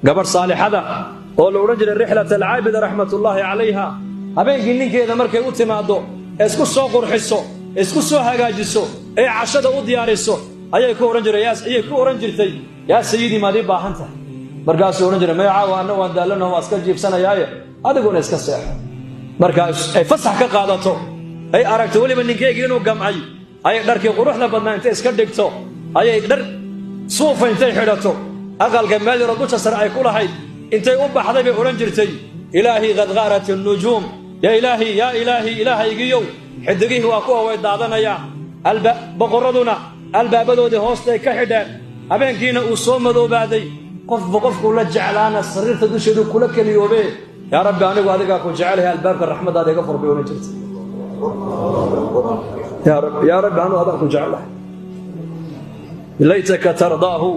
gabadh saalixada oo la oran jiray rixlat alcaabida raxmatullaahi calayha habeenkii ninkeeda markay u timaado isku soo qurxiso isku soo hagaajiso ee cashada u diyaariso ayay ku oran jirtay yaa sayidii maad ii baahan tahay markaasuu oran jiray magacaa waana waan daalanaho waa iska jiibsanayaaye adiguna iska seexo markaas ay fasax ka qaadato ay aragto weliba ninkeygii inuu gamcay ayay dharkii quruxda badnaa intay iska dhigto ayay dhar suufa intay xidhato aqalka meel yaro dusha sare ay ku lahayd intay u baxday bay oran jirtay ilaahi qad qaarat an-nujuum yaa ilaahi ilaahaygiyow xidigihii waa kuwa way daadanayaan boqoraduna albaabadoodii hoostay ka xidheen habeenkiina uu soo madoobaaday qofkuu la jeclaana sariirta dusheedu kula keliyoobe yaa rabbi anigu adigaa ku jecelahay albaabka raxmadaada iga furbay oran jirtay yaa rabbi anigu adigaa ku jecelahay laytaka tardaahu